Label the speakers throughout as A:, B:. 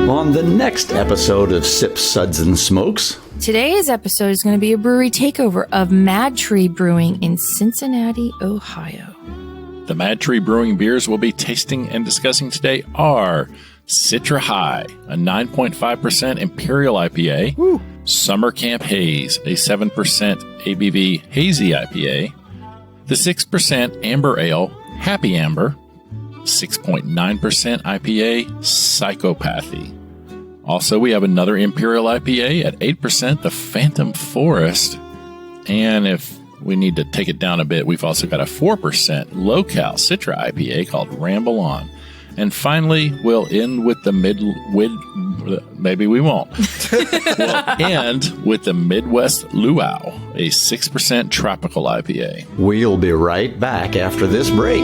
A: On the next episode of Sips, Suds, and Smokes.
B: Today's episode is going to be a brewery takeover of MadTree Brewing in Cincinnati, Ohio.
C: The MadTree Brewing beers we'll be tasting and discussing today are Citra High, a 9.5% Imperial IPA,
D: Woo.
C: Summer Camp Haze, a 7% ABV Hazy IPA, the 6% Amber Ale, Happy Amber, 6.9% IPA, Psychopathy. Also, we have another Imperial IPA at 8%, the Phantom Forest. And if we need to take it down a bit, we've also got a 4% low-cal Citra IPA called Ramble On. And finally, we'll end with the maybe we won't. We'll end with the Midwest Luau, a 6% tropical IPA.
A: We'll be right back after this break.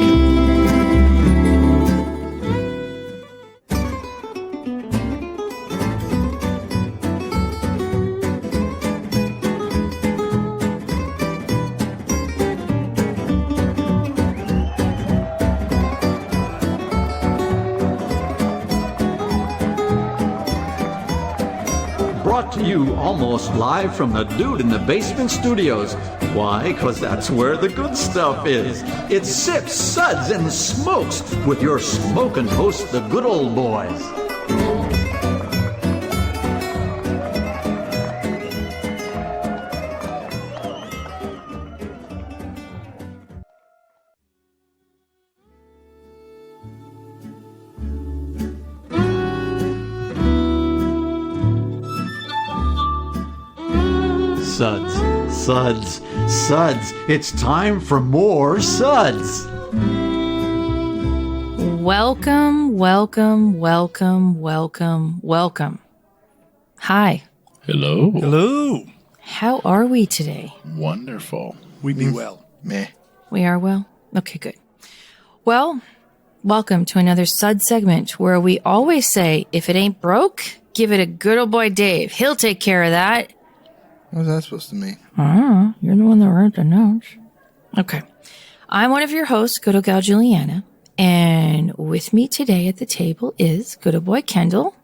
A: Brought to you almost live from the Dude in the Basement Studios. Why? Because that's where the good stuff is. It's Sips, Suds, and Smokes with your smoking host, the good old boys. Suds, Suds, Suds. It's time for more Suds.
B: Welcome, welcome, welcome, welcome, welcome. Hi.
C: Hello.
D: Hello.
B: How are we today?
C: Wonderful.
D: We be well.
E: Meh.
B: We are well? Okay, good. Well, welcome to another Sud segment where we always say, if it ain't broke, give it a good old boy Dave. He'll take care of that.
E: What was that supposed to mean?
B: You're the one that wrote the notes. Okay. I'm one of your hosts, good old Gal Juliana. And with me today at the table is good old Boy Kendall.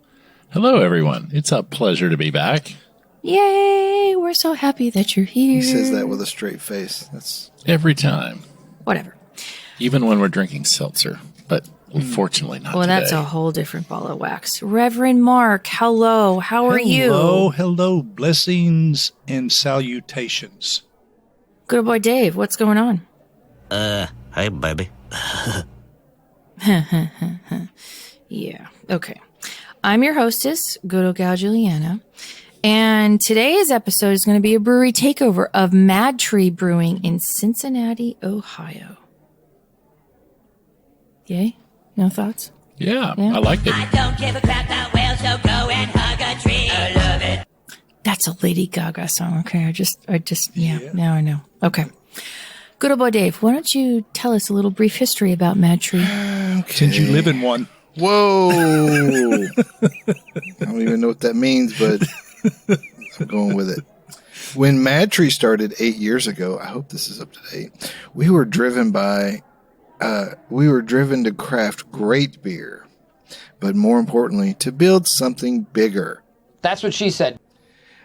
C: Hello, everyone. It's a pleasure to be back.
B: Yay! We're so happy that you're here.
E: He says that with a straight face. That's
C: Every time.
B: Whatever.
C: Even when we're drinking seltzer. But unfortunately not
B: Well,
C: today.
B: that's a whole different ball of wax. Reverend Mark, hello. How are you?
D: Hello. Blessings and salutations.
B: Good old boy Dave, what's going on?
F: Hi, baby.
B: Yeah, okay. I'm your hostess, good old Gal Juliana. And today's episode is going to be a brewery takeover of MadTree Brewing in Cincinnati, Ohio. Yay? No thoughts?
C: Yeah,
B: Yeah.
C: I liked it.
G: I don't give a crap about whales, so go and hug a tree. I love it.
B: That's a Lady Gaga song. Okay, now I know. Okay. Good old boy Dave, why don't you tell us a little brief history about MadTree?
D: Since you live in one.
E: whoa. I don't even know what that means, but I'm going with it. When MadTree started 8 years ago, I hope this is up to date. We were driven to craft great beer, but more importantly, to build something bigger.
H: That's what she said.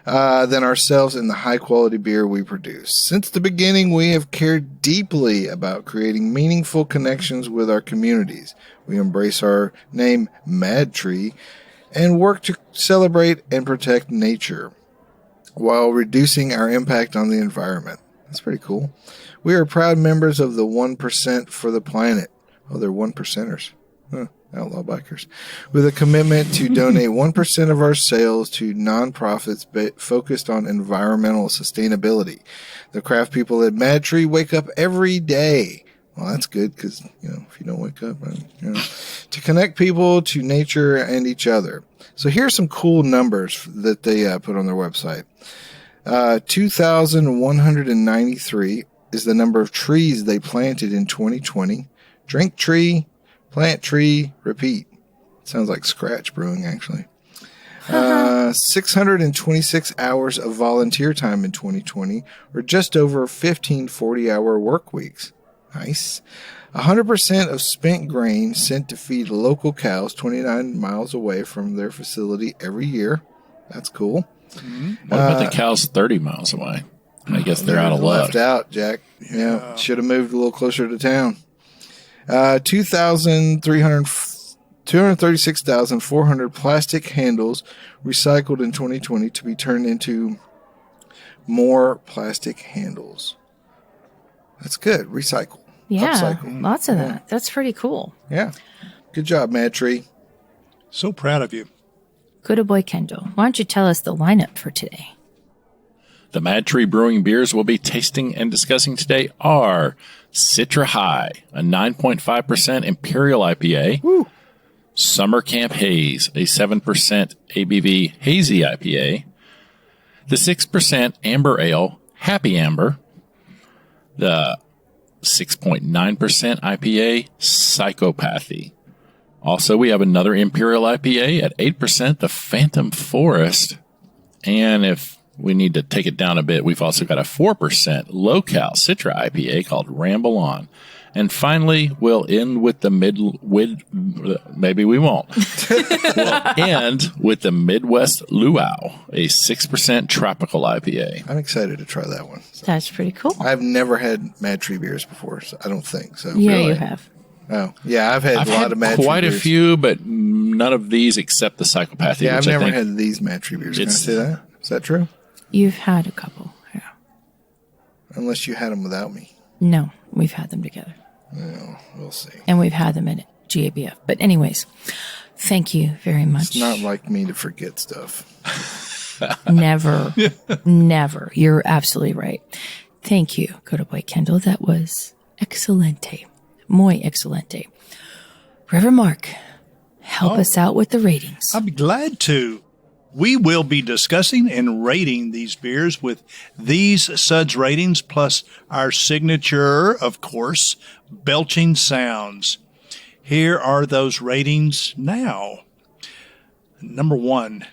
E: Than ourselves in the high-quality beer we produce. Since the beginning, we have cared deeply about creating meaningful connections with our communities. We embrace our name, MadTree, and work to celebrate and protect nature while reducing our impact on the environment. That's pretty cool. We are proud members of the 1% for the planet. Oh, they're 1%ers. Huh. Outlaw bikers, with a commitment to donate 1% of our sales to nonprofits focused on environmental sustainability. The craft people at MadTree wake up every day. Well, that's good because, if you don't wake up, to connect people to nature and each other. So here's some cool numbers that they put on their website. 2,193 is the number of trees they planted in 2020. Drink tree, plant tree, repeat. Sounds like scratch brewing, actually. 626 hours of volunteer time in 2020, or just over 15 40-hour work weeks. Nice. 100% of spent grain sent to feed local cows 29 miles away from their facility every year. That's cool.
C: What about the cows 30 miles away? I guess they're out of luck.
E: Left out, Jack. Yeah. Should have moved a little closer to town. 236,400 plastic handles recycled in 2020 to be turned into more plastic handles. That's good. Recycle.
B: Yeah,
E: Upcycle.
B: lots of that. That's pretty cool.
E: Yeah. Good job, MadTree.
D: So proud of you.
B: Good Boy Kendall. Why don't you tell us the lineup for today?
C: The MadTree Brewing beers we'll be tasting and discussing today are Citra High, a 9.5% Imperial IPA.
E: Woo.
C: Summer Camp Haze, a 7% ABV Hazy IPA. The 6% Amber Ale, Happy Amber. The 6.9% IPA, Psychopathy. Also, we have another Imperial IPA at 8%, the Phantom Forest. And if we need to take it down a bit, we've also got a 4% low-cal Citra IPA called Ramble On. And finally, we'll end with the maybe we won't. We'll end with the Midwest Luau, a 6% tropical IPA.
E: I'm excited to try that one. So,
B: That's pretty cool.
E: I've never had MadTree beers before, so I don't think so.
B: Yeah,
E: Really?
B: you have.
E: Oh, yeah, I've had a lot of MadTree
C: quite
E: beers.
C: a few, but none of these except the Psychopathy.
E: Yeah, I've
C: which I
E: never
C: think
E: had these MadTree beers. Can I
C: It's-
E: say that? Is that true?
B: You've had a couple. Yeah.
E: Unless you had them without me.
B: No, we've had them together.
E: Well, we'll see.
B: And we've had them in GABF. But anyways, thank you very much.
E: It's not like me to forget stuff.
B: Never. Never. You're absolutely right. Thank you, Good Boy Kendall. That was excelente. Muy excelente. Reverend Mark, help us out with the ratings.
D: I'd be glad to. We will be discussing and rating these beers with these SUDS ratings, plus our signature, of course, belching sounds. Here are those ratings now. Number 1.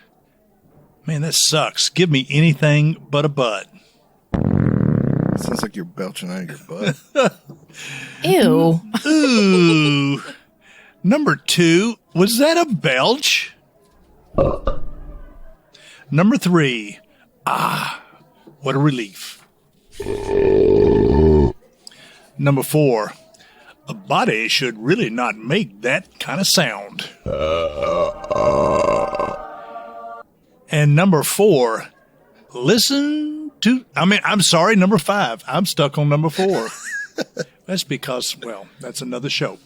D: Man, that sucks. Give me anything but a butt.
E: Sounds like you're belching out of your butt.
B: Ew.
D: Ooh. Number 2. Was that a belch? Number 3. What a relief. Number 4. A body should really not make that kind of sound. And number 4. Number 5. I'm stuck on number 4. That's because, well, that's another show.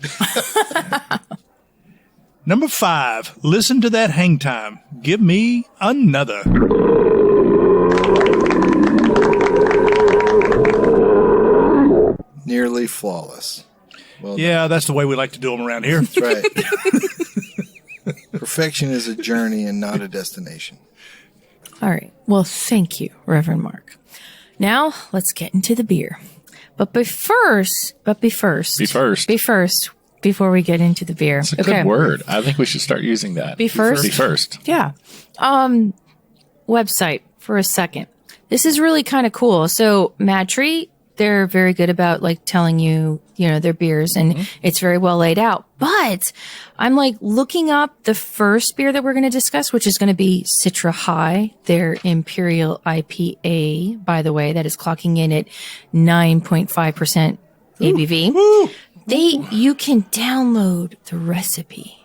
D: Number 5, listen to that hang time. Give me another.
E: Nearly flawless. Well,
D: Yeah, that's the way we like to do them around here.
E: that's right. Perfection is a journey and not a destination.
B: All right. Well, thank you, Reverend Mark. Now let's get into the beer. Be first, before we get into the beer.
C: It's a good word. I think we should start using that.
B: Be first?
C: Be first.
B: Yeah. Website for a second. This is really kind of cool. So MadTree, they're very good about like telling you, their beers, and it's very well laid out. But I'm like looking up the first beer that we're going to discuss, which is going to be Citra High, their Imperial IPA, by the way, that is clocking in at 9.5% ABV. You can download the recipe.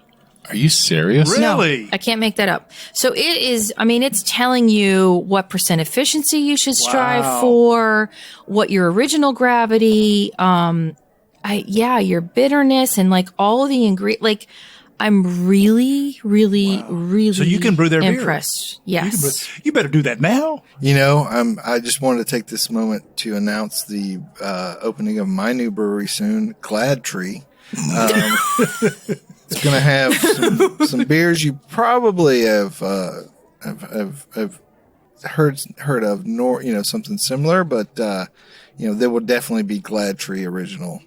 C: Are you serious?
D: Really?
B: No, I can't make that up. So it is, it's telling you what percent efficiency you should strive for, what your original gravity, your bitterness, and like all the ingredients. Like, I'm really, really, really
D: So you can brew their beer.
B: impressed. Yes.
D: You better do that now.
E: I just wanted to take this moment to announce the opening of my new brewery soon, Glad Tree. It's going to have some beers you probably have heard of, nor something similar, but there will definitely be Glad Tree original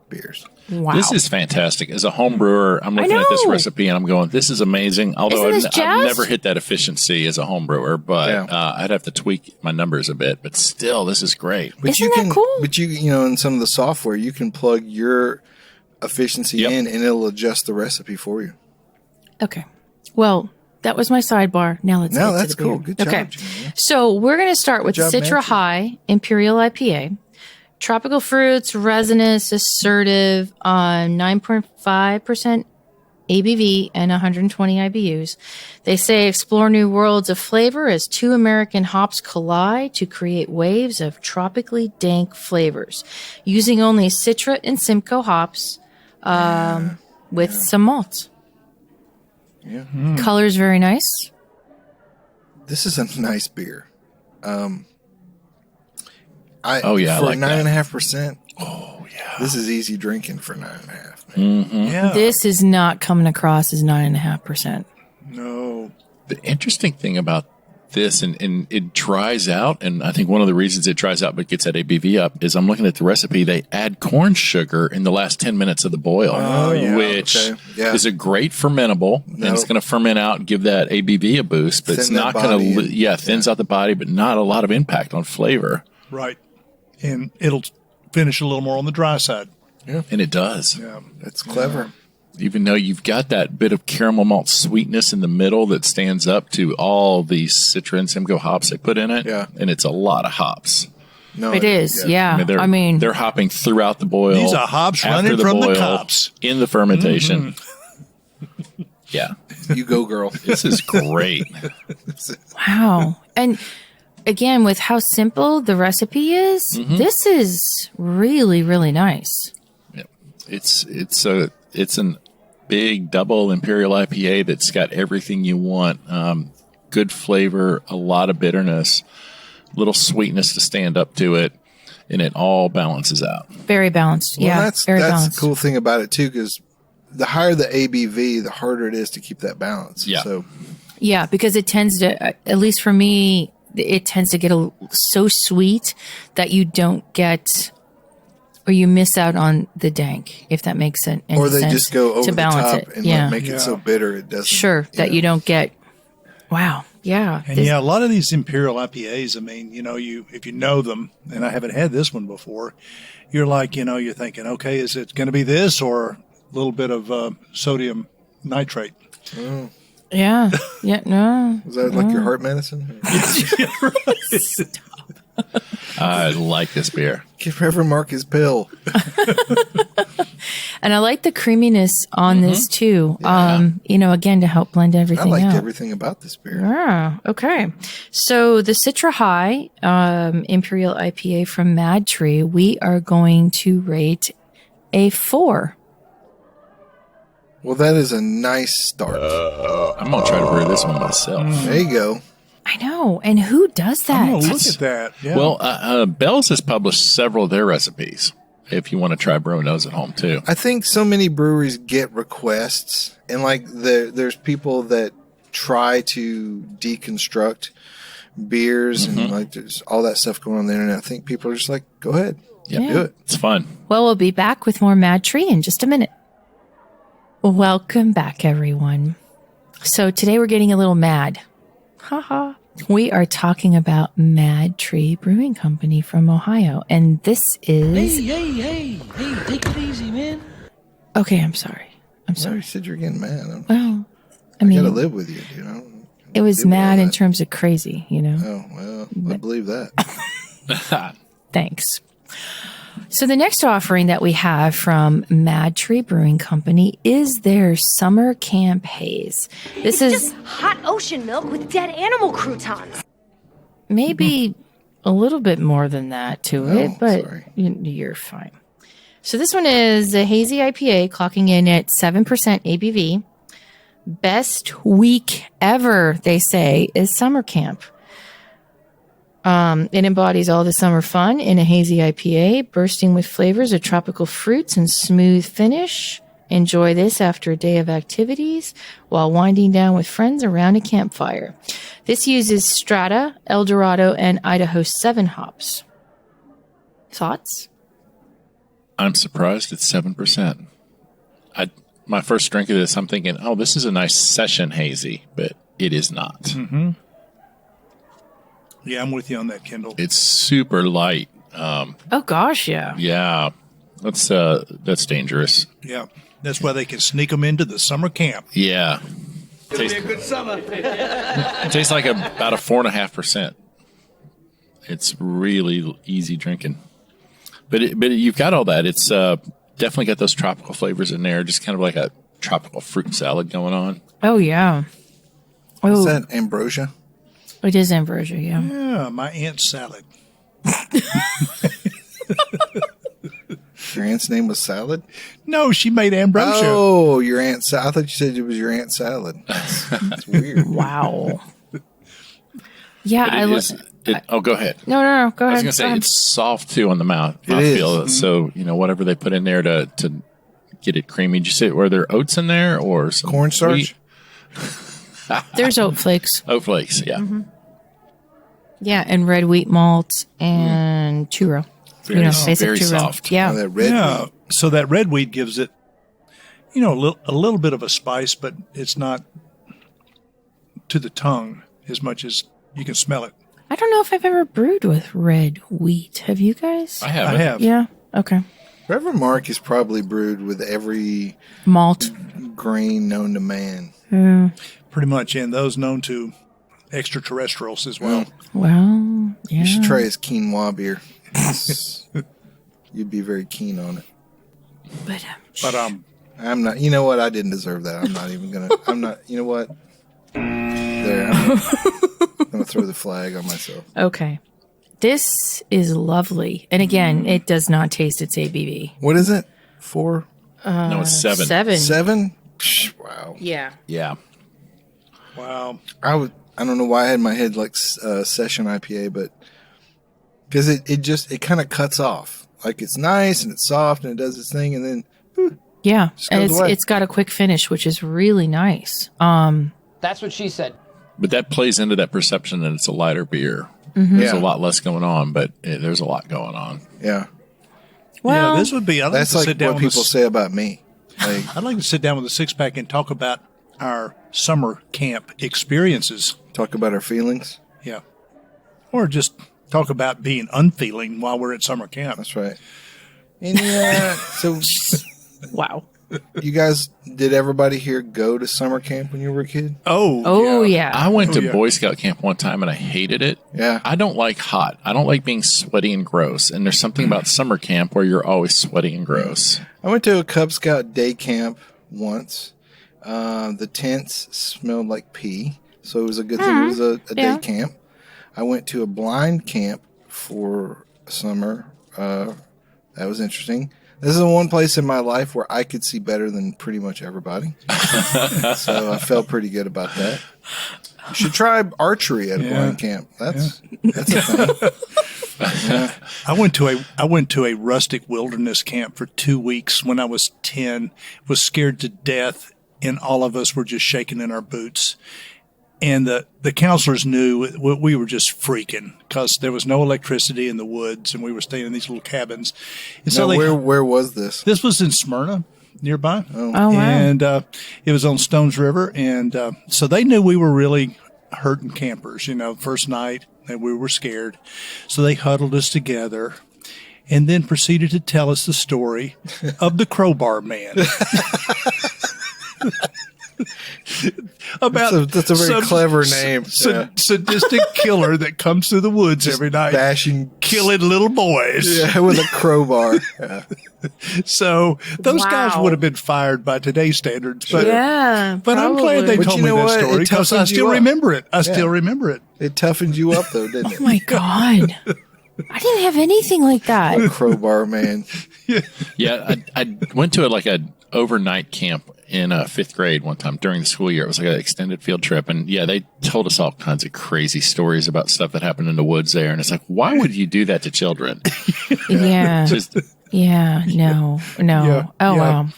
E: beers.
B: Wow.
C: This is fantastic. As a home brewer, I'm looking at this
B: know.
C: recipe and I'm going, this is amazing. Although
B: Isn't this
C: I've
B: jazz?
C: never hit that efficiency as a home brewer, but
E: Yeah.
C: I'd have to tweak my numbers a bit. But still, this is great.
E: But
B: Isn't that cool?
E: But in some of the software, you can plug your efficiency
C: Yep.
E: in, and it'll adjust the recipe for you.
B: Okay. Well, that was my sidebar. Now let's
E: No,
B: get
E: that's
B: to the beer.
E: cool. Good job,
B: Okay.
E: Juliana.
B: So we're going to start with
E: Good job,
B: Citra
E: MadTree.
B: High Imperial IPA. Tropical fruits, resinous, assertive, 9.5% ABV and 120 IBUs. They say explore new worlds of flavor as two American hops collide to create waves of tropically dank flavors using only Citra and Simcoe hops with some malts.
E: Yeah.
B: Color's very nice.
E: This is a nice beer.
C: I
E: for
C: like that.
E: 9.5%. Oh yeah, this is easy drinking for 9.5.
D: Yeah.
B: This is not coming across as 9.5%.
D: No.
C: The interesting thing about this, and it dries out, and I think one of the reasons it dries out but gets that ABV up is I'm looking at the recipe. They add corn sugar in the last 10 minutes of the boil,
D: yeah.
C: which
E: Okay. Yeah.
C: is a great fermentable, and it's going to ferment out and give that ABV a boost, but it's
E: Thin that
C: not going
E: body
C: to,
E: and-
C: thins out the body, but not a lot of impact on flavor.
D: Right. And it'll finish a little more on the dry side.
C: And it does.
D: Yeah.
E: That's clever.
C: Even though you've got that bit of caramel malt sweetness in the middle that stands up to all these Citra and Simcoe hops they put in it.
E: Yeah.
C: And it's a lot
E: Oh,
C: hops.
E: No,
B: It is, yeah. I mean,
C: they're hopping throughout the boil.
D: These are hops
C: after
D: running from the
C: boil,
D: cops.
C: in the fermentation. Yeah,
E: You go, girl.
C: this is great.
B: wow. And again, with how simple the recipe is, this is really, really nice.
C: It's an big double imperial IPA that's got everything you want. Good flavor, a lot of bitterness, little sweetness to stand up to it, and it all balances out.
B: Very balanced.
E: Well,
B: Yeah,
E: that's
B: very
E: the
B: balanced.
E: cool thing about it too, because the higher the ABV, the harder it is to keep that balance.
C: Yeah.
E: So
B: Yeah, because it tends to, at least for me, it tends to get so sweet that you don't get, or you miss out on the dank, if that makes sense.
E: or they just go over
B: to
E: the
B: balance
E: top
B: it.
E: and
B: Yeah,
E: make it so bitter it doesn't.
B: sure, that you don't get. Wow. Yeah.
D: And
B: This-
D: yeah, a lot of these imperial IPAs, I mean, if you know them, and I haven't had this one before, you're like, you're thinking, okay, is it going to be this or a little bit of sodium nitrate?
B: Yeah. Yeah. No.
E: Is that like your heart medicine?
C: I like this beer.
E: Give Reverend Mark his pill.
B: And I like the creaminess on this too. Again, to help blend
E: I
B: everything
E: liked
B: out.
E: everything about this beer.
B: Ah, okay. So the Citra High Imperial IPA from MadTree, we are going to rate a 4.
E: Well, that is a nice start.
C: I'm going to try to brew this one myself.
E: There you go.
B: I know. And who does that?
D: Oh, look at that. Yeah.
C: Well, Bell's has published several of their recipes. If you want to try brewing those at home too.
E: I think so many breweries get requests, and there's people that try to deconstruct beers and there's all that stuff going on the internet. I think people are just like, go ahead, do it.
C: It's fun.
B: Well, we'll be back with more MadTree in just a minute. Welcome back, everyone. So today we're getting a little mad. Haha. We are talking about MadTree Brewing Company from Ohio, and this is...
H: Hey, take it easy, man.
B: Okay, I'm sorry.
E: You said you're getting mad.
B: Well, I
E: I
B: mean,
E: gotta live with you, dude.
B: it was
E: deal with
B: mad
E: all
B: in
E: that.
B: terms of crazy,
E: Oh well, I believe that.
B: Thanks. So the next offering that we have from MadTree Brewing Company is their Summer Camp Haze. This is
I: Hot ocean milk with dead animal croutons.
B: maybe a little bit more than that to it,
E: Oh,
B: but
E: sorry.
B: you're fine. So this one is a hazy IPA clocking in at 7% ABV. Best week ever, they say, is summer camp. It embodies all the summer fun in a hazy IPA, bursting with flavors of tropical fruits and smooth finish. Enjoy this after a day of activities while winding down with friends around a campfire. This uses Strata, Dorado, and Idaho 7 hops. Thoughts?
C: I'm surprised it's 7%. My first drink of this, I'm thinking, oh, this is a nice session hazy, but it is not.
D: Mm-hmm. Yeah, I'm with you on that, Kendall.
C: It's super light.
B: Oh gosh, yeah.
C: Yeah, that's dangerous.
D: Yeah, that's why they can sneak them into the summer camp.
C: Yeah.
H: It'll be a good summer.
C: It tastes like about a 4.5%. It's really easy drinking, but you've got all that. It's definitely got those tropical flavors in there. Just kind of like a tropical fruit salad going on.
B: Oh yeah.
E: Is
B: Oh,
E: that ambrosia?
B: it is ambrosia. Yeah.
D: Yeah, my aunt's salad.
E: Your aunt's name was Salad?
D: No, she made ambrosia.
E: Oh, your aunt Salad. I thought you said it was your aunt Salad. That's weird.
B: Wow. Yeah,
C: Oh, go ahead.
B: No. Go ahead.
C: I was going to say it's soft too on the mouth.
E: It is.
C: Mouthfeel. So whatever they put in there to get it creamy. Did you say were there oats in there or some
E: Cornstarch?
C: wheat?
B: There's oat flakes.
C: Oat flakes. Yeah.
B: Mm-hmm. Yeah, and red wheat malt and churro.
C: Very,
B: basic
C: very
B: churro.
C: soft.
B: Yeah.
E: Oh, that red
D: Yeah,
E: wheat.
D: so that red wheat gives it, a little bit of a spice, but it's not to the tongue as much as you can smell it.
B: I don't know if I've ever brewed with red wheat. Have you guys?
C: I have.
D: I have.
B: Yeah. Okay.
E: Reverend Mark is probably brewed with every
B: Malt.
E: grain known to man.
D: Pretty much, and those known to extraterrestrials as well.
B: Well, yeah.
E: You should try his quinoa beer. You'd be very keen on it.
B: But
E: I'm not. You know what? I didn't deserve that. I'm not even gonna. I'm not. You know what? There. I'm gonna throw the flag on myself.
B: okay. This is lovely, and again, it does not taste its ABV.
E: What is it? 4?
C: No, it's 7.
E: 7? Psh, wow.
B: Yeah.
C: Yeah.
D: Wow.
E: I don't know why I had in my head like session IPA, but because it kind of cuts off. Like it's nice and it's soft and it does its thing, and then
B: Yeah, and
E: goes away.
B: it's got a quick finish, which is really nice.
H: That's what she said.
C: But that plays into that perception that it's a lighter beer. There's a lot less going on, but there's a lot going on.
E: yeah,
B: Well,
D: Yeah, this would be. I'd like
E: that's
D: to
E: like
D: sit down
E: what
D: with
E: people say about me. Like
D: I'd like to sit down with a 6-pack and talk about our summer camp experiences.
E: talk about our feelings.
D: Yeah, or just talk about being unfeeling while we're at summer camp.
E: That's right. And yeah, so
B: wow.
E: you guys, did everybody here go to summer camp when you were a kid?
B: Oh yeah.
C: I went to
D: yeah.
C: Boy Scout camp one time and I hated it.
E: Yeah.
C: I don't like hot. I don't like being sweaty and gross. And there's something about summer camp where you're always sweaty and gross.
E: I went to a Cub Scout day camp once. The tents smelled like pee, so it was a good thing it was a
B: Yeah.
E: day camp. I went to a blind camp for summer. That was interesting. This is the one place in my life where I could see better than pretty much everybody. So I felt pretty good about that. You should try archery at a blind camp. That's a thing.
D: I went to a rustic wilderness camp for 2 weeks when I was 10. Was scared to death, and all of us were just shaking in our boots. And the counselors knew we were just freaking because there was no electricity in the woods, and we were staying in these little cabins. And so
E: Now, where was this?
D: this was in Smyrna, nearby.
B: Oh wow.
D: And it was on Stones River. And so they knew we were really hurting campers, first night, and we were scared. So they huddled us together and then proceeded to tell us the story of the Crowbar Man. About
E: That's a very clever name.
D: sadistic killer that comes through the woods every night,
E: Bashing,
D: killing little boys.
E: yeah, with a crowbar. Yeah.
D: So those guys
B: Wow.
D: would have been fired by today's standards. But,
B: Yeah.
D: but I'm glad they
E: But
D: told
E: you
D: me
E: know
D: that
E: what?
D: story
E: It
D: because I
E: toughens you
D: still
E: up.
D: remember it. I
E: Yeah.
D: still remember it.
E: It toughened you up, though, didn't
B: Oh
E: it?
B: my god. I didn't have anything like that.
E: Crowbar man.
C: Yeah, I went to an overnight camp in 5th grade one time during the school year. It was like an extended field trip. And yeah, they told us all kinds of crazy stories about stuff that happened in the woods there. And it's like, why would you do that to children?
B: Yeah.
C: Just
B: Yeah. No.
D: Yeah,
B: Oh
D: yeah.
B: wow.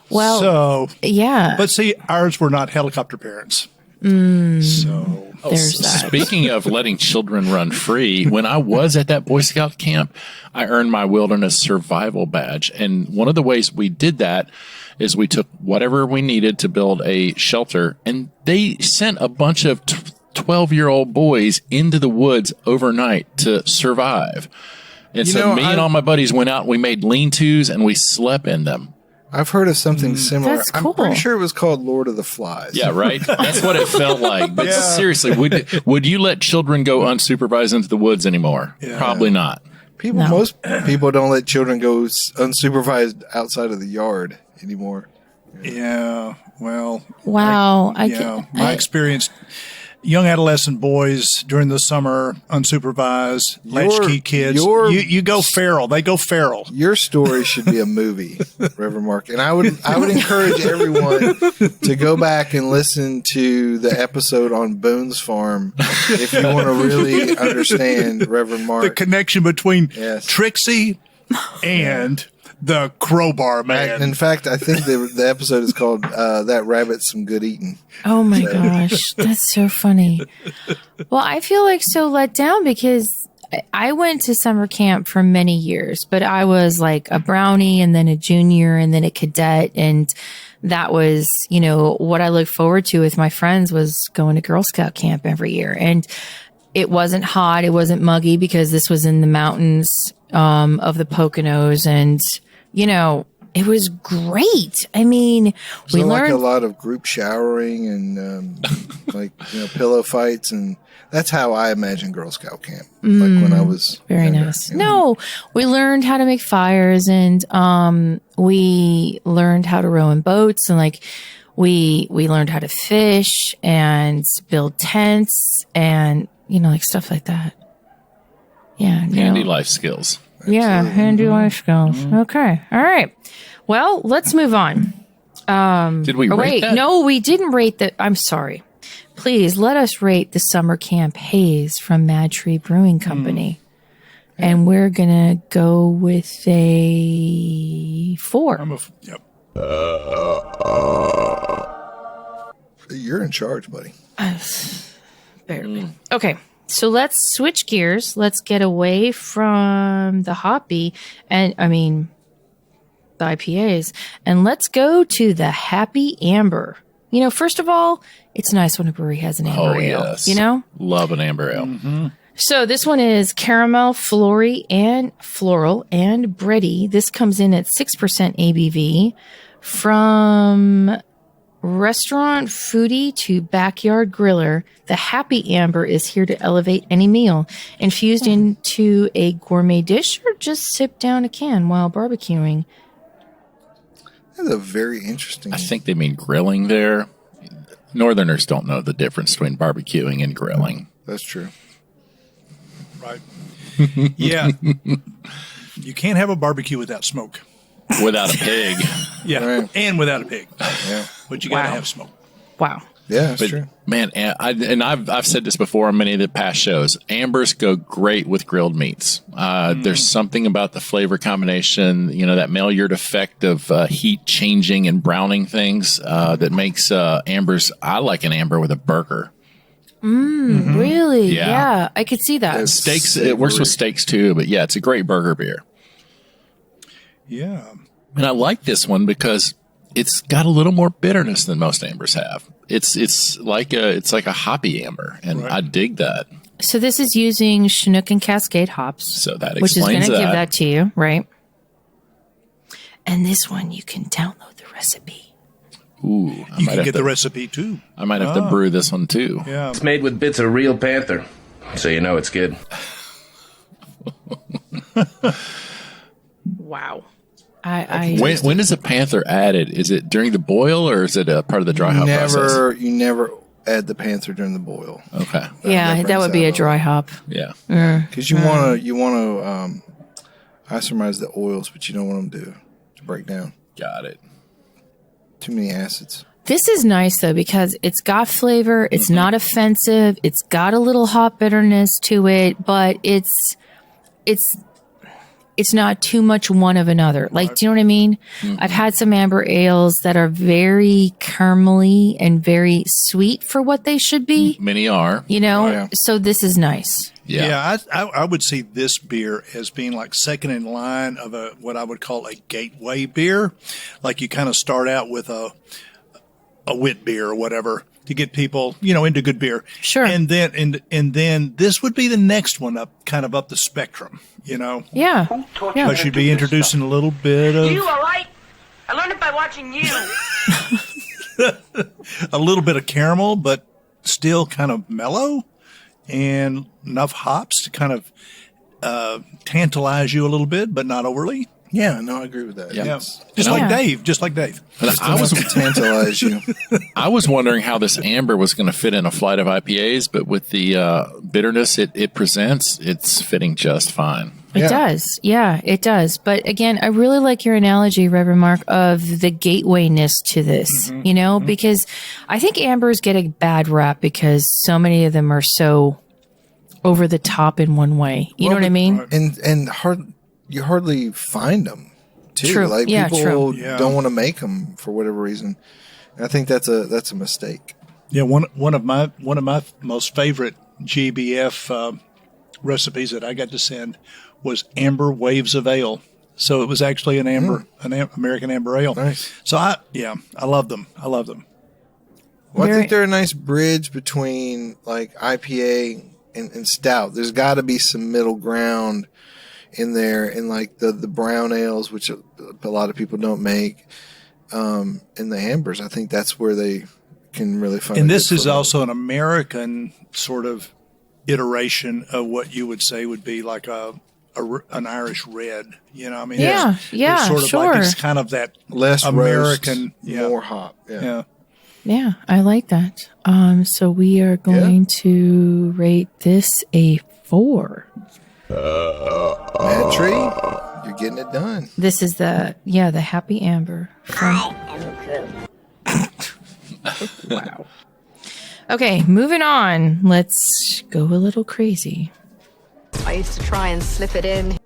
B: Well.
D: So,
B: yeah.
D: but see, ours were not helicopter parents. So.
B: There's that.
C: Speaking of letting children run free, when I was at that Boy Scout camp, I earned my wilderness survival badge. And one of the ways we did that is we took whatever we needed to build a shelter, and they sent a bunch of 12-year-old boys into the woods overnight to survive. And so me and all my buddies went out and we made lean-tos and we slept in them.
E: I've heard of something similar.
B: That's cool.
E: I'm pretty sure it was called Lord of the Flies.
C: Yeah, right? That's what it felt like. But seriously, would you let children go unsupervised into the woods anymore? Yeah. Probably not.
E: Most people don't let children go unsupervised outside of the yard anymore.
D: Yeah, well.
B: Wow.
D: My experience, young adolescent boys during the summer, unsupervised, latchkey kids, you go feral. They go feral.
E: Your story should be a movie, Reverend Mark. And I would encourage everyone to go back and listen to the episode on Boone's Farm if you want to really understand Reverend Mark.
D: The connection between Trixie and the Crowbar Man.
E: In fact, I think the episode is called That Rabbit's Some Good Eating.
B: Oh my gosh, that's so funny. Well, I feel like so let down because I went to summer camp for many years, but I was like a brownie and then a junior and then a cadet. And that was, what I looked forward to with my friends was going to Girl Scout camp every year. And it wasn't hot. It wasn't muggy because this was in the mountains of the Poconos. And, it was great. I mean, we learned
E: like a lot of group showering and pillow fights, and that's how I imagine Girl Scout camp. Like when I was
B: very younger, nice. No, we learned how to make fires, and we learned how to row in boats, and we learned how to fish and build tents and stuff like that. Yeah,
C: handy life skills.
B: Yeah, handy life skills. Okay. All right. Well, let's move on.
C: Did we rate that?
B: No, we didn't rate the... I'm sorry. Please, let us rate the Summer Camp Haze from MadTree Brewing Company. And we're going to go with a 4.
D: Yep.
E: You're in charge, buddy.
B: Barely. Okay. So let's switch gears. Let's get away from the hoppy the IPAs, and let's go to the Happy Amber. First of all, it's nice when a brewery has an amber ale.
C: Yes.
B: Love
C: an amber ale.
B: Mm-hmm. So this one is caramel, floral, and bready. This comes in at 6% ABV. From restaurant foodie to backyard griller, the Happy Amber is here to elevate any meal. Infused into a gourmet dish or just sip down a can while barbecuing.
E: That's a very interesting...
C: I think they mean grilling there. Northerners don't know the difference between barbecuing and grilling.
E: That's true.
D: Right. Yeah. You can't have a barbecue without smoke.
C: Without a pig.
D: Yeah. Right. And without a pig.
E: Yeah.
D: But you got to have smoke.
B: Wow.
E: Yeah, that's true.
C: Man, I've said this before on many of the past shows. Ambers go great with grilled meats. There's something about the flavor combination, that Maillard effect of heat changing and browning things that makes ambers. I like an amber with a burger.
B: Really? Yeah, I could see that.
C: Steaks. It works with steaks too, but yeah, it's a great burger beer.
D: Yeah,
C: and I like this one because it's got a little more bitterness than most ambers have. It's like a hoppy amber, and I dig that.
B: So this is using Chinook and Cascade hops.
C: So that explains
B: which is going to
C: that.
B: give that to you, right? And this one you can download the recipe.
C: Ooh,
D: you can get the recipe too.
C: I might have to brew this one too.
D: Yeah,
J: it's made with bits of real panther, so you know it's good.
B: Wow.
C: When is a panther added? Is it during the boil or is it a part of the dry hop process?
E: You never add the panther during the boil.
C: Okay.
B: That would be a dry hop.
C: Yeah.
E: Because you want to isomerize the oils, but you don't want them to break down.
C: Got it.
E: Too many acids.
B: This is nice though because it's got flavor. It's not offensive. It's got a little hop bitterness to it, but it's it's not too much one of another. Like, do you know what I mean? I've had some amber ales that are very caramely and very sweet for what they should be.
C: Many are.
B: You know, so this is nice.
C: Yeah.
D: I would see this beer as being like second in line of what I would call a gateway beer. Like you kind of start out with a wit beer or whatever to get people, into good beer.
B: Sure.
D: And then this would be the next one up the spectrum,
B: Yeah.
D: Because you'd be introducing a little bit of
G: You all right? I learned it by watching you.
D: a little bit of caramel, but still kind of mellow and enough hops to kind of tantalize you a little bit, but not overly.
E: Yeah, no, I agree with that.
D: Yeah. Just like Dave.
C: I was
E: tantalize you.
C: I was wondering how this amber was going to fit in a flight of IPAs, but with the bitterness it presents, it's fitting just fine.
B: It does. Yeah, it does. But again, I really like your analogy, Reverend Mark, of the gatewayness to this, because I think ambers get a bad rap because so many of them are so over the top in one way. You know what I mean?
E: And you hardly find them, too.
B: True.
E: Like
B: True.
E: people don't want to make them for whatever reason. And I think that's a mistake.
D: Yeah, one of my most favorite GBF recipes that I got to send was amber waves of ale. So it was actually an American amber ale.
E: Nice.
D: So I love them.
E: Well, I think they're a nice bridge between like IPA and stout. There's got to be some middle ground in there, in like the brown ales, which a lot of people don't make, and the ambers. I think that's where they can really find.
D: And this is also an American sort of iteration of what you would say would be like an Irish red. I mean, it's sort of like it's kind of that
E: less
D: American,
E: roast, more hop.
B: Yeah, I like that. So we are going to rate this a 4.
E: MadTree, you're getting it done.
B: This is the Happy Amber. Wow. Okay, moving on. Let's go a little crazy.
K: I used to try and slip it in.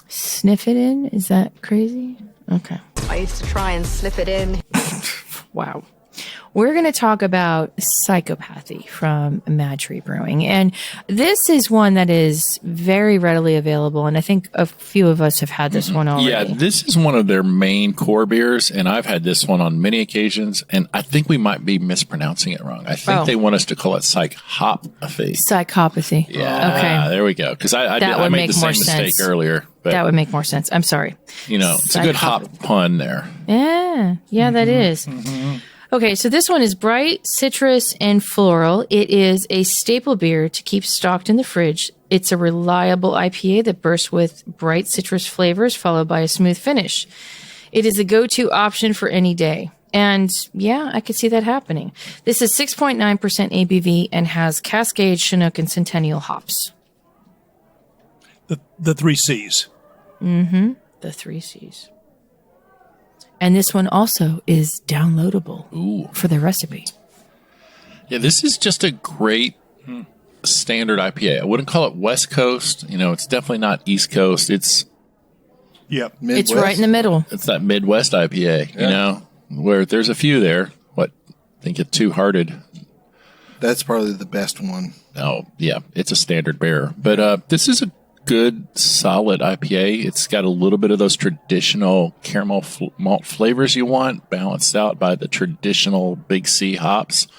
B: Sniff it in? Is that crazy? Okay.
K: I used to try and slip it in.
B: Wow. We're going to talk about Psychopathy from MadTree Brewing. And this is one that is very readily available. And I think a few of us have had this one already.
C: Yeah, this is one of their main core beers. And I've had this one on many occasions. And I think we might be mispronouncing it wrong. I think they want us to call it Psychopathy.
B: Psychopathy.
C: Yeah.
B: Okay.
C: There we go. Because I made the same mistake earlier. But,
B: that would make more sense. I'm sorry.
C: It's a good hop pun there.
B: Yeah, that is. Mm-hmm. Okay, so this one is bright, citrus, and floral. It is a staple beer to keep stocked in the fridge. It's a reliable IPA that bursts with bright citrus flavors followed by a smooth finish. It is a go-to option for any day. And yeah, I could see that happening. This is 6.9% ABV and has Cascade, Chinook, and Centennial hops.
D: The 3 C's.
B: Mm-hmm. The 3 C's. And this one also is downloadable for the recipe.
C: Yeah, this is just a great standard IPA. I wouldn't call it West Coast. It's definitely not East Coast. It's
B: Midwest. It's right in the middle.
C: It's that Midwest IPA, where there's a few there. I think it's Two Hearted.
E: That's probably the best one.
C: Oh, yeah. It's a standard beer. But this is a good, solid IPA. It's got a little bit of those traditional caramel malt flavors you want, balanced out by the traditional Big C hops.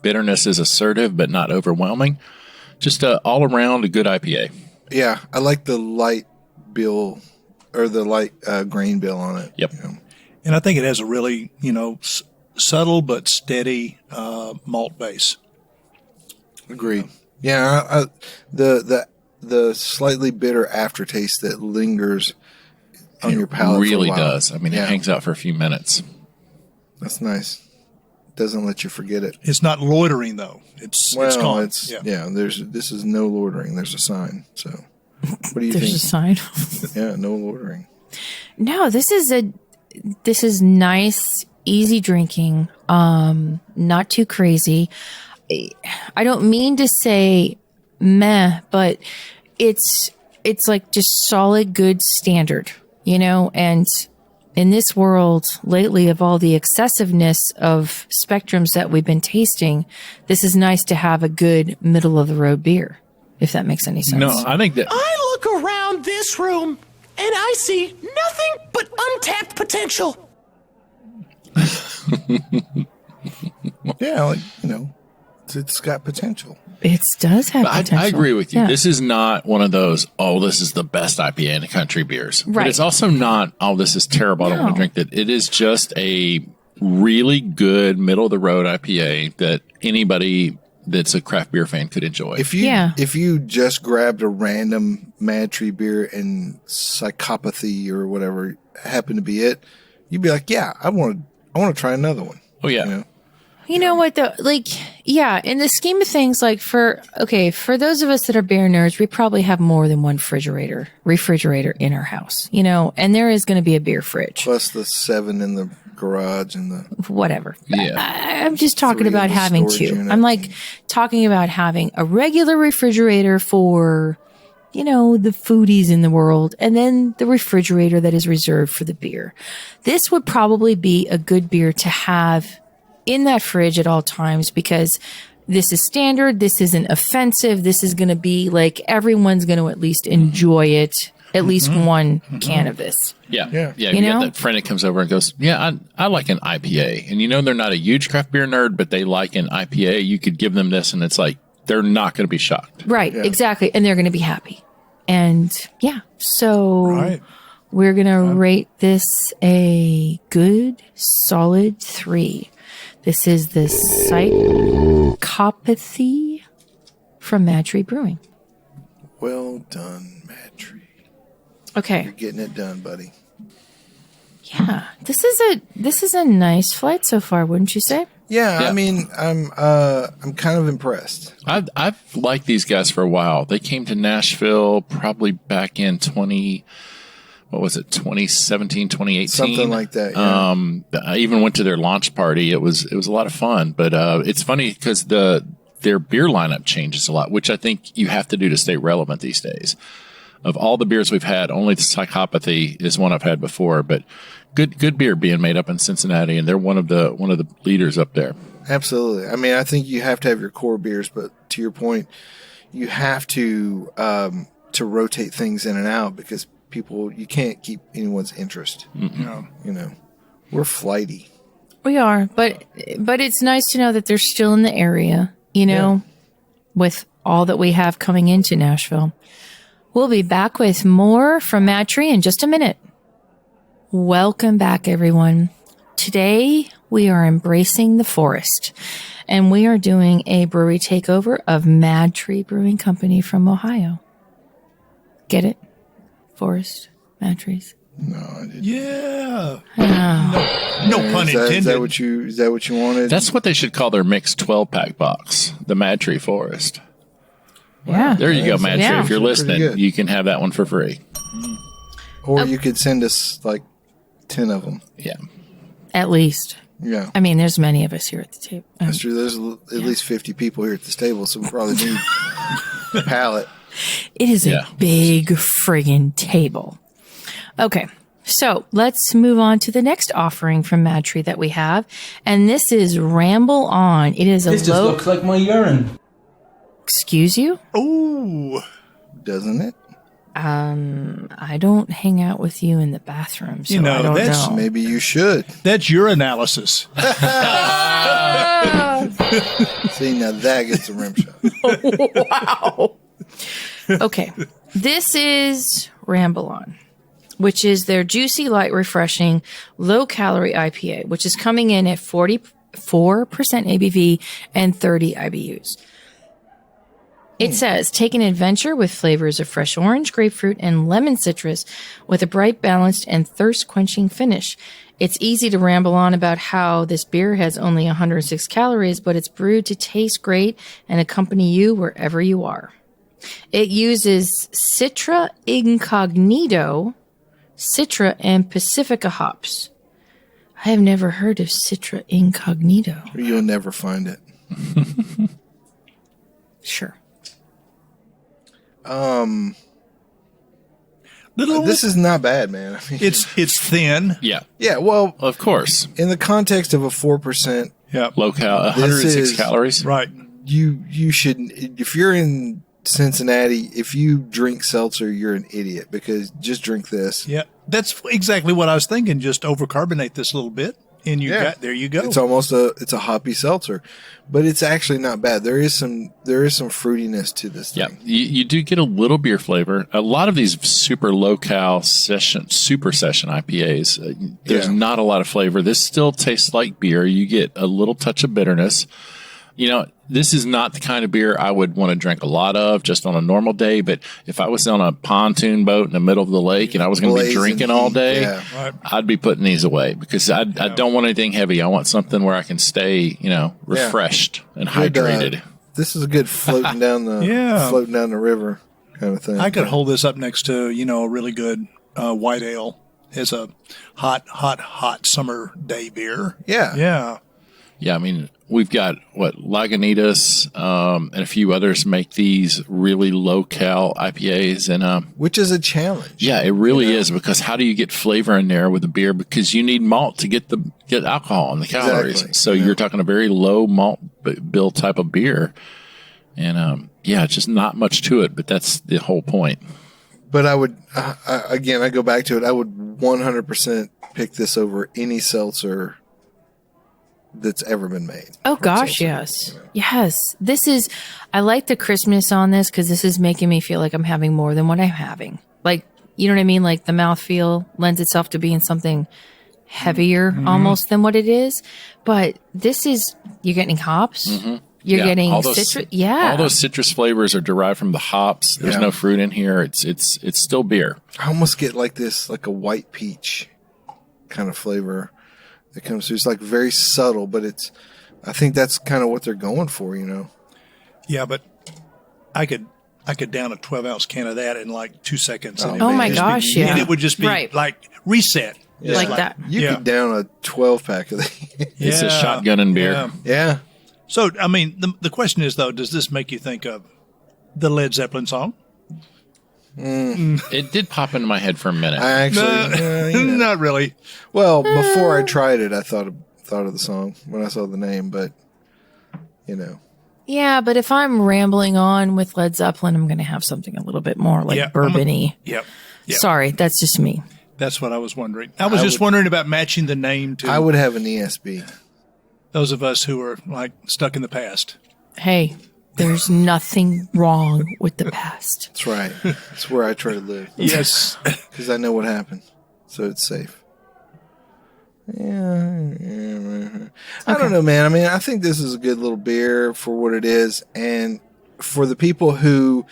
C: Bitterness is assertive, but not overwhelming. Just all around a good IPA.
E: Yeah, I like the light bill or the light grain bill on it.
C: Yep.
D: And I think it has a really, subtle but steady malt base.
E: Agreed. Yeah, the slightly bitter aftertaste that lingers on your palate
C: really
E: for a while.
C: does. I mean, it hangs out for a few minutes.
E: That's nice. Doesn't let you forget it.
D: It's not loitering though. It's gone.
E: This is no loitering. There's a sign. So, what do you think?
B: There's a sign.
E: Yeah, no loitering.
B: No, this is nice, easy drinking. Not too crazy. I don't mean to say meh, but it's it's like just solid, good standard, you know, and in this world lately of all the excessiveness of spectrums that we've been tasting, this is nice to have a good middle of the road beer, if that makes any sense.
C: No, I think that
L: I look around this room and I see nothing but untapped potential.
E: Yeah, like, you know, it's got potential.
B: It does have potential.
C: I agree with you.
B: Yeah.
C: This is not one of those, oh, this is the best IPA in the country beers.
B: Right.
C: But it's also not, oh, this is terrible. I don't want to drink that. It is just a really good middle of the road IPA that anybody that's a craft beer fan could enjoy.
E: If you just grabbed a random MadTree beer and Psychopathy or whatever happened to be it, you'd be like, yeah, I want to try another one.
C: Oh yeah.
E: You know?
B: You know what though? Like, yeah, in the scheme of things, like for those of us that are beer nerds, we probably have more than one refrigerator in our house, you know, and there is going to be a beer fridge.
E: Plus the 7 in the garage and the
B: whatever.
C: Yeah.
B: I'm just talking
E: 3
B: about
E: in the
B: having
E: storage
B: 2.
E: unit.
B: I'm like talking about having a regular refrigerator for, you know, the foodies in the world, and then the refrigerator that is reserved for the beer. This would probably be a good beer to have in that fridge at all times, because this is standard. This isn't offensive. This is going to be like everyone's going to at least enjoy it. At least one can of this.
C: Yeah.
B: You
C: You
B: know?
C: got that friend that comes over and goes, yeah, I like an IPA. And you know, they're not a huge craft beer nerd, but they like an IPA. You could give them this and it's like, they're not going to be shocked.
B: Right.
E: Yeah.
B: Exactly. And they're going to be happy. And yeah, so
D: Right.
B: we're going to rate this a good, solid 3. This is the Psychopathy from MadTree Brewing.
E: Well done, MadTree.
B: Okay.
E: You're getting it done, buddy.
B: Yeah. This is a nice flight so far, wouldn't you say?
E: Yeah,
C: Yeah.
E: I mean, I'm kind of impressed.
C: I've liked these guys for a while. They came to Nashville probably back in 2017, 2018.
E: Something like that. Yeah.
C: I even went to their launch party. It was a lot of fun, but it's funny because their beer lineup changes a lot, which I think you have to do to stay relevant these days. Of all the beers we've had, only the Psychopathy is one I've had before, but good beer being made up in Cincinnati, and they're one of the leaders up there.
E: Absolutely. I mean, I think you have to have your core beers, but to your point, you have to rotate things in and out, because you can't keep anyone's interest.
D: No.
E: You know, we're flighty.
B: We are, but it's nice to know that they're still in the area, you know, with all that we have coming into Nashville. We'll be back with more from MadTree in just a minute. Welcome back, everyone. Today, we are embracing the forest, and we are doing a brewery takeover of MadTree Brewing Company from Ohio. Get it? Forest, MadTrees.
E: No, I didn't.
D: Yeah.
B: Oh.
D: No pun intended.
E: Is that what you wanted?
C: That's what they should call their mixed 12-pack box, the MadTree Forest.
B: Yeah.
C: There you go, MadTree.
B: Yeah.
C: If you're
E: Pretty
C: listening,
E: good.
C: you can have that one for free.
E: Or you could send us like 10 of them.
C: Yeah.
B: At least.
E: Yeah.
B: I mean, there's many of us here at the table.
E: That's true. There's at least 50 people here at this table, so we probably need a pallet.
B: It is
C: Yeah.
B: a big friggin' table. Okay, so let's move on to the next offering from MadTree that we have, and this is Ramble On. It is a
L: This just
B: low.
L: looks like my urine.
B: Excuse you?
D: Ooh.
E: Doesn't it?
B: I don't hang out with you in the bathroom, so
D: You know,
B: I don't
D: that's
B: know.
E: Maybe you should.
D: That's your analysis.
E: See, now that gets a rim shot.
B: Wow. Okay, this is Ramble On, which is their juicy, light, refreshing, low-calorie IPA, which is coming in at 44% ABV and 30 IBUs. It says, take an adventure with flavors of fresh orange, grapefruit, and lemon citrus with a bright, balanced, and thirst-quenching finish. It's easy to ramble on about how this beer has only 106 calories, but it's brewed to taste great and accompany you wherever you are. It uses Citra Incognito, Citra, and Pacifica hops. I have never heard of Citra Incognito.
E: You'll never find it.
B: Sure.
E: This is not bad, man. I mean,
D: it's thin.
C: Yeah.
E: Yeah, well,
C: Of course.
E: in the context of a 4%,
D: Yeah.
C: Low cal, 106
E: is-
C: calories.
D: Right.
E: you shouldn't. If you're in Cincinnati, if you drink seltzer, you're an idiot because just drink this.
D: Yeah. That's exactly what I was thinking. Just overcarbonate this a little bit, and there you go.
E: It's almost a hoppy seltzer, but it's actually not bad. There is some fruitiness to this
C: Yeah,
E: thing.
C: you do get a little beer flavor. A lot of these super low cal super session IPAs, there's not a lot of flavor. This still tastes like beer. You get a little touch of bitterness. You know, this is not the kind of beer I would want to drink a lot of just on a normal day. But if I was on a pontoon boat in the middle of the lake and I was going to be drinking all day, I'd be putting these away because I don't want anything heavy. I want something where I can stay, refreshed and hydrated.
E: This is a good floating down the river kind of thing.
D: I could hold this up next to, a really good white ale as a hot summer day beer.
E: Yeah.
D: Yeah.
C: Yeah, I mean, we've got, Lagunitas and a few others make these really low-cal IPAs. And
E: which is a challenge.
C: Yeah, it really is because how do you get flavor in there with a beer? Because you need malt to get alcohol and the calories.
E: Exactly.
C: So you're talking a very low malt bill type of beer. And, it's just not much to it, but that's the whole point.
E: But I would, I go back to it. I would 100% pick this over any seltzer that's ever been made.
B: Oh gosh, yes. Yes. I like the crispness on this because this is making me feel like I'm having more than what I'm having. Like, you know what I mean? Like the mouthfeel lends itself to being something heavier almost than what it is. But this is, you're getting hops. Mm-hmm. You're getting citrus. Yeah.
C: All those citrus flavors are derived from the hops. There's no fruit in here. It's still beer.
E: I almost get like a white peach kind of flavor that comes through. It's like very subtle, but I think that's kind of what they're going for,
D: Yeah, but I could down a 12-ounce can of that in like 2 seconds.
B: Oh my gosh, yeah.
D: And it would just be like reset.
B: Yeah. Like that.
E: You could down a 12-pack of that.
C: It's a shotgunning beer.
E: Yeah.
D: So, I mean, the question is, though, does this make you think of the Led Zeppelin song?
C: It did pop into my head for a minute.
E: I actually
D: not really.
E: Well, before I tried it, I thought of the song when I saw the name, but
B: Yeah, but if I'm rambling on with Led Zeppelin, I'm going to have something a little bit more like bourbon-y.
D: Yep.
B: Sorry, that's just me.
D: That's what I was wondering. I was wondering about matching the name to.
E: I would have an ESB.
D: Those of us who are like stuck in the past.
B: Hey, there's nothing wrong with the past.
E: That's right. That's where I try to live.
D: Yes.
E: Because I know what happened. So it's safe. Yeah. I don't know, man. I mean, I think this is a good little beer for what it is. And for the people who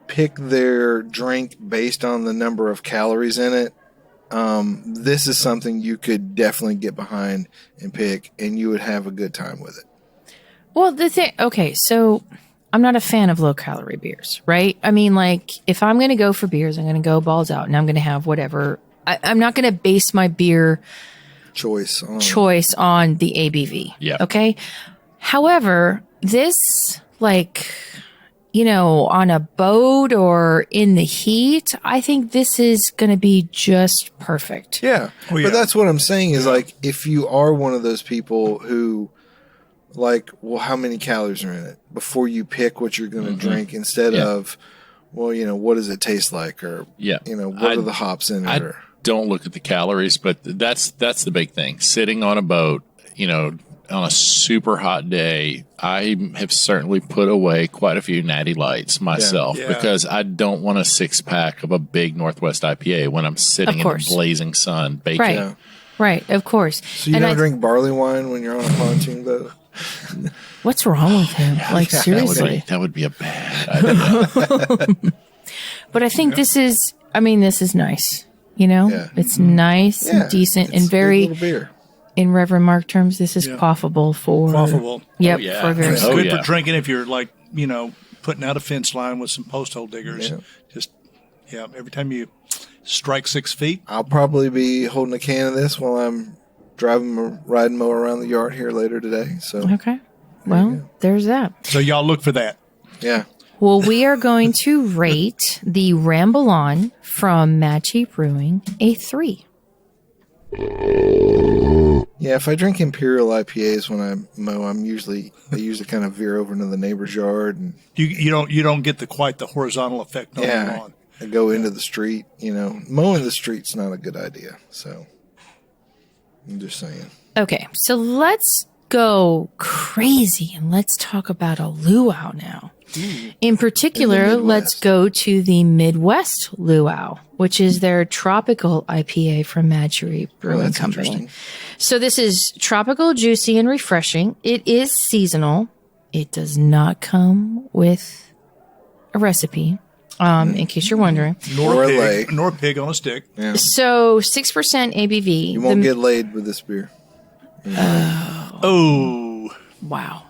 E: pick their drink based on the number of calories in it, this is something you could definitely get behind and pick, and you would have a good time with it.
B: Well, so I'm not a fan of low-calorie beers, right? I mean, like, if I'm going to go for beers, I'm going to go balls out, and I'm going to have whatever. I'm not going to base my beer choice on the ABV.
C: Yeah.
B: Okay? However, this, on a boat or in the heat, I think this is going to be just perfect.
E: Yeah. But that's what I'm saying is, if you are one of those people who, how many calories are in it before you pick what you're going to drink instead of, what does it taste like? Or, what are the hops in it?
C: Don't look at the calories, but that's the big thing. Sitting on a boat, on a super hot day, I have certainly put away quite a few Natty Lights myself because I don't want a 6-pack of a big Northwest IPA when I'm sitting in the blazing sun baking.
B: Right. Yeah. Right, of course.
E: So you don't drink barley wine when you're on a pontoon boat?
B: What's wrong with him? Seriously.
C: That would be a bad idea.
B: But I think this is nice. It's nice and decent and very,
E: beer.
B: in Reverend Mark terms, this is quaffable for.
D: Quaffable.
B: Yep.
D: For very good for drinking if you're putting out a fence line with some post hole diggers. Yeah. Just, every time you strike 6 feet.
E: I'll probably be holding a can of this while I'm riding mower around the yard here later today. So
B: okay. Well, there's that.
D: So y'all look for that.
E: Yeah.
B: Well, we are going to rate the Ramble On from MadTree Brewing a 3.
E: Yeah, if I drink Imperial IPAs when I mow, I usually kind of veer over into the neighbor's yard and
D: You don't get quite the horizontal effect on the lawn.
E: I go into the street. Mowing the street's not a good idea. So I'm just saying.
B: Okay, so let's go crazy and let's talk about a luau now. In particular, let's go to the Midwest Luau, which is their tropical IPA from MadTree Brewing Company. So this is tropical, juicy, and refreshing. It is seasonal. It does not come with a recipe, in case you're wondering.
D: Nor pig on a stick.
E: Yeah.
B: So 6% ABV.
E: You won't get laid with this beer.
D: Oh.
B: Wow.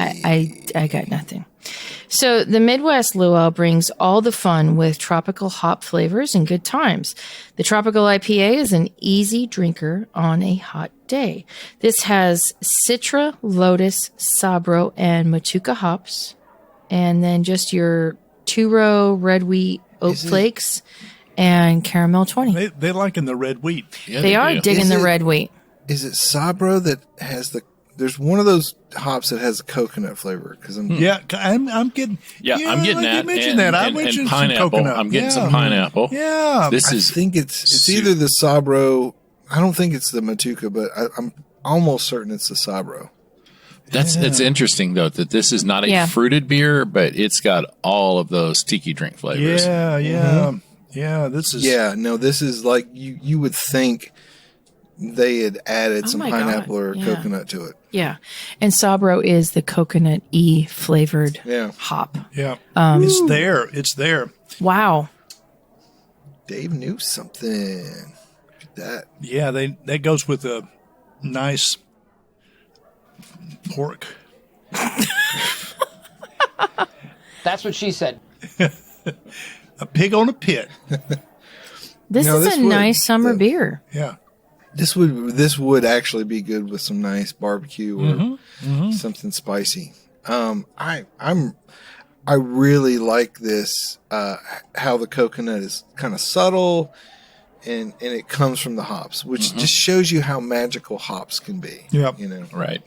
B: I got nothing. So the Midwest Luau brings all the fun with tropical hop flavors and good times. The tropical IPA is an easy drinker on a hot day. This has Citra, Lotus, Sabro, and Motueka hops, and then just your 2-row red wheat oat flakes and caramel 20.
D: They liking the red wheat.
B: Yeah, they are digging the red wheat.
E: Is it Sabro that has there's one of those hops that has a coconut flavor? I'm getting.
C: I'm getting that.
D: You mentioned that. I mentioned
C: pineapple.
D: some coconut.
C: I'm getting some pineapple.
D: Yeah.
E: I think it's either the Sabro. I don't think it's the Motueka, but I'm almost certain it's the Sabro.
C: It's interesting though that this is not a fruited beer, but it's got all of those tiki drink flavors.
D: Yeah. This is
E: like you would think they had added some pineapple or coconut to it.
B: Yeah. And Sabro is the coconut-y flavored hop.
D: Yeah. It's there.
B: Wow.
E: Dave knew something. Look at that.
D: Yeah, that goes with a nice pork.
H: That's what she said.
D: A pig on a pit.
B: This is a nice summer beer.
D: Yeah.
E: This would actually be good with some nice barbecue or something spicy. I really like this. How the coconut is kind of subtle, and it comes from the hops, which just shows you how magical hops can be.
D: Yeah,
C: right.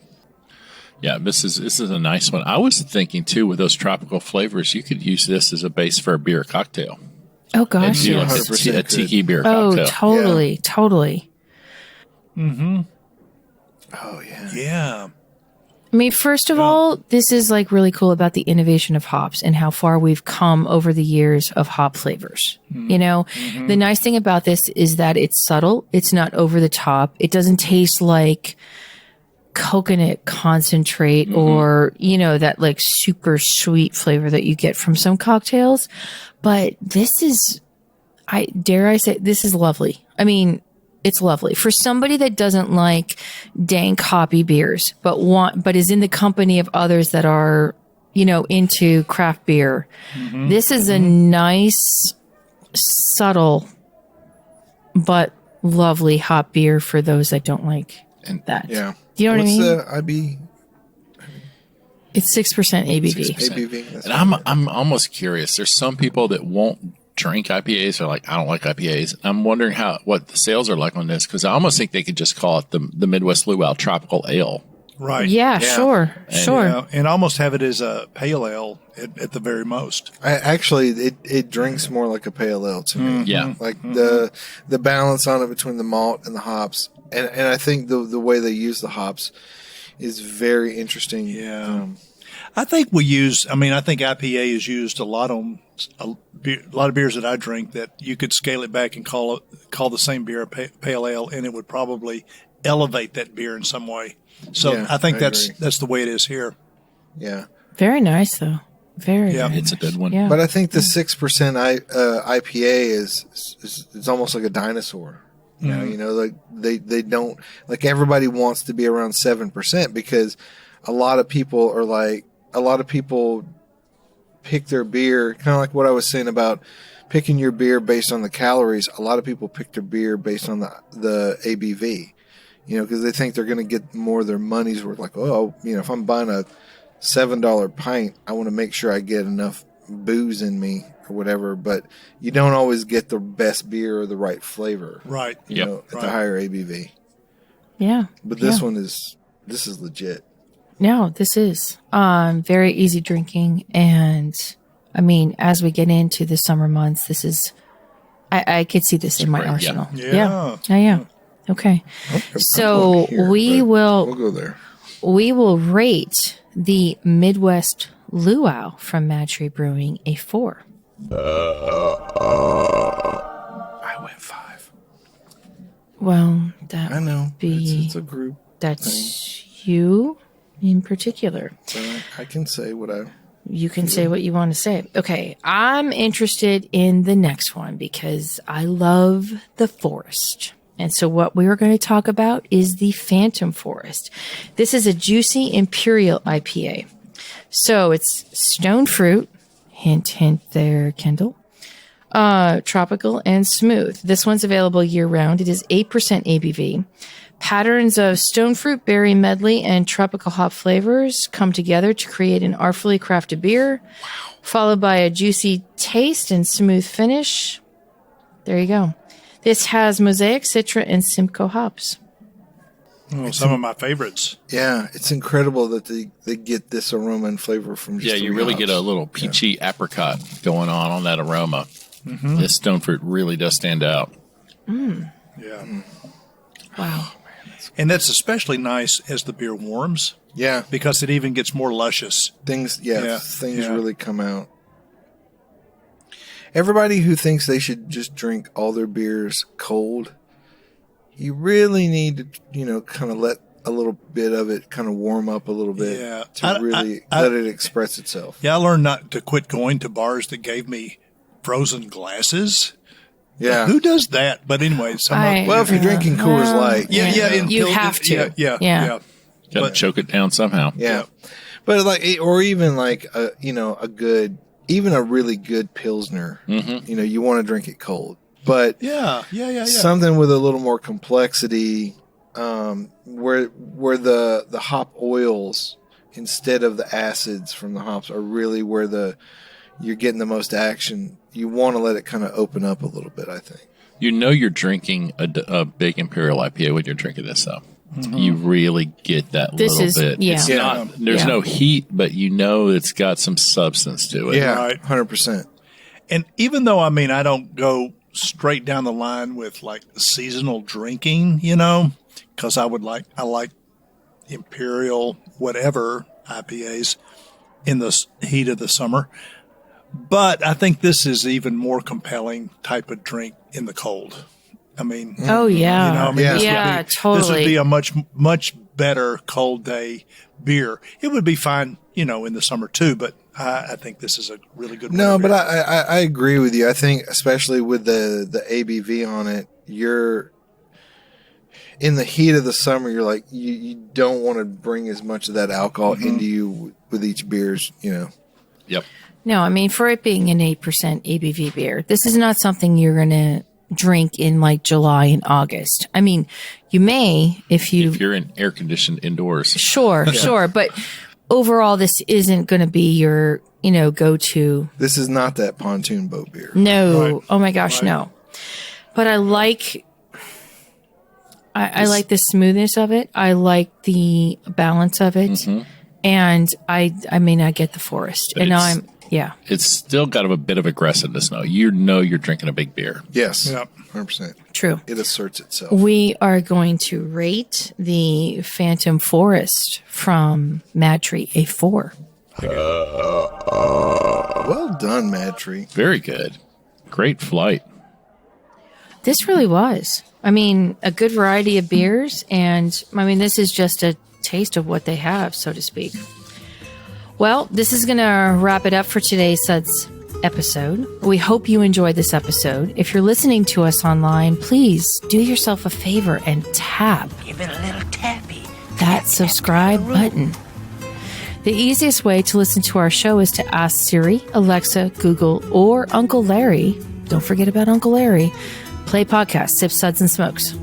C: Yeah, this is a nice one. I was thinking too, with those tropical flavors, you could use this as a base for a beer cocktail.
B: Oh gosh,
C: do like a tiki beer cocktail.
B: Oh, totally.
E: Mm-hmm. Oh yeah.
D: Yeah.
B: I mean, first of all, this is like really cool about the innovation of hops and how far we've come over the years of hop flavors. The nice thing about this is that it's subtle. It's not over the top. It doesn't taste like coconut concentrate or, that like super sweet flavor that you get from some cocktails. But this is, dare I say, this is lovely. I mean, it's lovely for somebody that doesn't like dank hoppy beers, but is in the company of others that are, into craft beer. This is a nice, subtle, but lovely hop beer for those that don't like that.
E: Yeah.
B: Do you know what I mean?
E: What's the IB?
B: It's 6% ABV.
E: 6% ABV.
C: And I'm almost curious. There's some people that won't drink IPAs or like, I don't like IPAs. I'm wondering what the sales are like on this, because I almost think they could just call it the Midwest Luau Tropical Ale.
D: Right.
B: Yeah. Sure.
D: And almost have it as a pale ale at the very most.
E: It drinks more like a pale ale to me.
C: Yeah.
E: Like the balance on it between the malt and the hops. And I think the way they use the hops is very interesting.
D: Yeah. I think IPA is used a lot on a lot of beers that I drink, that you could scale it back and call the same beer a pale ale, and it would probably elevate that beer in some way. So I think that's the way it is here.
E: Yeah.
B: Very nice though. Very.
C: Yeah, it's a good one.
B: Yeah.
E: But I think the 6% IPA is almost like a dinosaur. Like they don't, like, everybody wants to be around 7% because a lot of people pick their beer, kind of like what I was saying about picking your beer based on the calories. A lot of people pick their beer based on the ABV, because they think they're going to get more of their money's worth. Like, if I'm buying a $7 pint, I want to make sure I get enough booze in me or whatever, but you don't always get the best beer or the right flavor.
D: Right.
E: You know, at the higher ABV.
B: Yeah.
E: But this is legit.
B: No, this is very easy drinking. And I mean, as we get into the summer months, this is, I could see this in my arsenal. Yeah. Okay. So we'll
E: go there.
B: We will rate the Midwest Luau from MadTree Brewing a 4.
E: I went 5.
B: Well, that
E: I know.
B: Be,
E: it's a group.
B: That's you in particular.
E: So I can say what I...
B: You can say what you want to say. Okay, I'm interested in the next one because I love the forest. And so what we are going to talk about is the Phantom Forest. This is a juicy Imperial IPA. So it's stone fruit, hint, hint there, Kendall, tropical and smooth. This one's available year round. It is 8% ABV. Patterns of stone fruit, berry medley, and tropical hop flavors come together to create an artfully crafted beer, followed by a juicy taste and smooth finish. There you go. This has Mosaic, Citra, and Simcoe hops.
D: Oh, some of my favorites.
E: Yeah, it's incredible that they get this aroma and flavor from just
C: you really get a little peachy apricot going on that aroma. Mm-hmm. This stone fruit really does stand out.
B: Mm.
D: Yeah.
B: Wow.
D: And that's especially nice as the beer warms.
E: Yeah.
D: Because it even gets more luscious.
E: Things really come out. Everybody who thinks they should just drink all their beers cold, you really need to, kind of let a little bit of it kind of warm up a little bit to really let it express itself.
D: Yeah, I learned not to quit going to bars that gave me frozen glasses.
E: Yeah.
D: Who does that? But anyway,
E: if you're drinking Coors Light.
B: You have to.
D: Yeah.
C: Got to choke it down somehow.
E: Yeah. But even a really good Pilsner, you want to drink it cold. But something with a little more complexity, where the hop oils instead of the acids from the hops are really where you're getting the most action. You want to let it kind of open up a little bit, I think.
C: You're drinking a big Imperial IPA when you're drinking this, though. Mm-hmm. You really get that little bit.
B: Yeah.
C: It's not, there's no heat, but it's got some substance to it.
E: Yeah,
D: right.
E: 100%.
D: And even though, I don't go straight down the line with like seasonal drinking, because I like Imperial whatever IPAs in the heat of the summer. But I think this is even more compelling type of drink in the cold.
B: Oh yeah, totally.
D: This would be a much, much better cold day beer. It would be fine, in the summer too. But I think this is a really good.
E: No, but I agree with you. I think especially with the ABV on it, you're in the heat of the summer. You're like you don't want to bring as much of that alcohol into you with each beers.
C: Yep.
B: No, for it being an 8% ABV beer, this is not something you're going to drink in like July and August. You may if you're
C: in air conditioned indoors.
B: Sure. But overall, this isn't going to be your, go-to.
E: This is not that pontoon boat beer.
B: No. Right. Oh my gosh, no. But I like the smoothness of it. I like the balance of it. Mm-hmm. And I get the forest.
C: But
B: and now
C: it's still got a bit of aggressiveness now. You're drinking a big beer.
E: Yes. Yep. 100%.
B: True.
E: It asserts itself.
B: We are going to rate the Phantom Forest from MadTree a 4.
E: Well done, MadTree.
C: Very good. Great flight.
B: This really was. A good variety of beers. And, this is just a taste of what they have, so to speak. Well, this is going to wrap it up for today's Suds episode. We hope you enjoyed this episode. If you're listening to us online, please do yourself a favor and tap.
G: Give it a little tappy.
B: That subscribe button. The easiest way to listen to our show is to ask Siri, Alexa, Google, or Uncle Larry. Don't forget about Uncle Larry. Play podcast, Sip, Suds, and Smokes.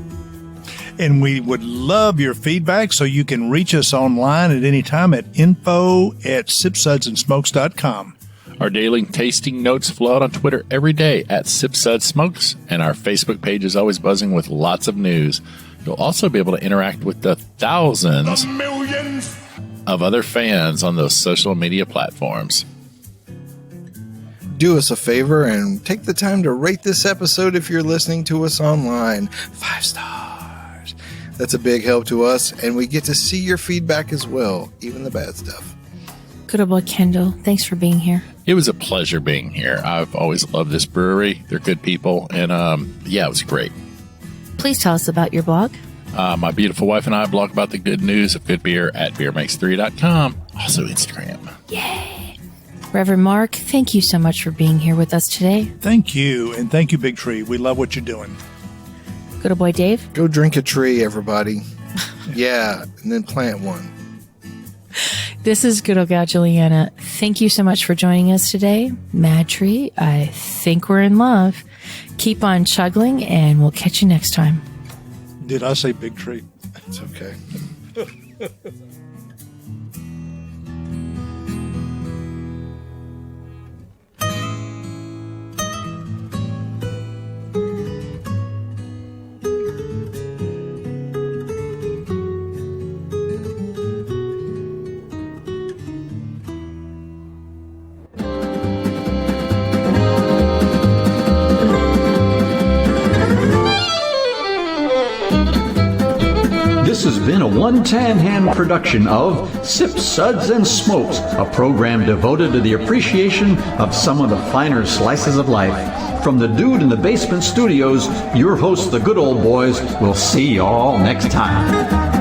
D: And we would love your feedback, so you can reach us online at any time at info@sipsudsandsmokes.com.
C: Our daily tasting notes flow out on Twitter every day at SipSudsSmokes, and our Facebook page is always buzzing with lots of news. You'll also be able to interact with the thousands of other fans on those social media platforms.
E: Do us a favor and take the time to rate this episode if you're listening to us online. 5 stars. That's a big help to us, and we get to see your feedback as well, even the bad stuff.
B: Good old Boy Kendall, thanks for being here.
C: It was a pleasure being here. I've always loved this brewery. They're good people, and it was great.
B: Please tell us about your blog.
C: My beautiful wife and I blog about the good news of good beer at beermakes3.com. Also Instagram.
B: Yay. Reverend Mark, thank you so much for being here with us today.
D: Thank you, and thank you, Big Tree. We love what you're doing.
B: Good old boy Dave.
E: Go drink a tree, everybody. Yeah, and then plant one.
B: This is good old Gal Juliana. Thank you so much for joining us today. MadTree, I think we're in love. Keep on chuggling, and we'll catch you next time.
D: Did I say Big Tree?
E: It's okay.
A: This has been a One Tan Hand production of Sip, Suds, and Smokes, a program devoted to the appreciation of some of the finer slices of life. From the Dude in the Basement Studios, your hosts, the Good Old Boys, will see y'all next time.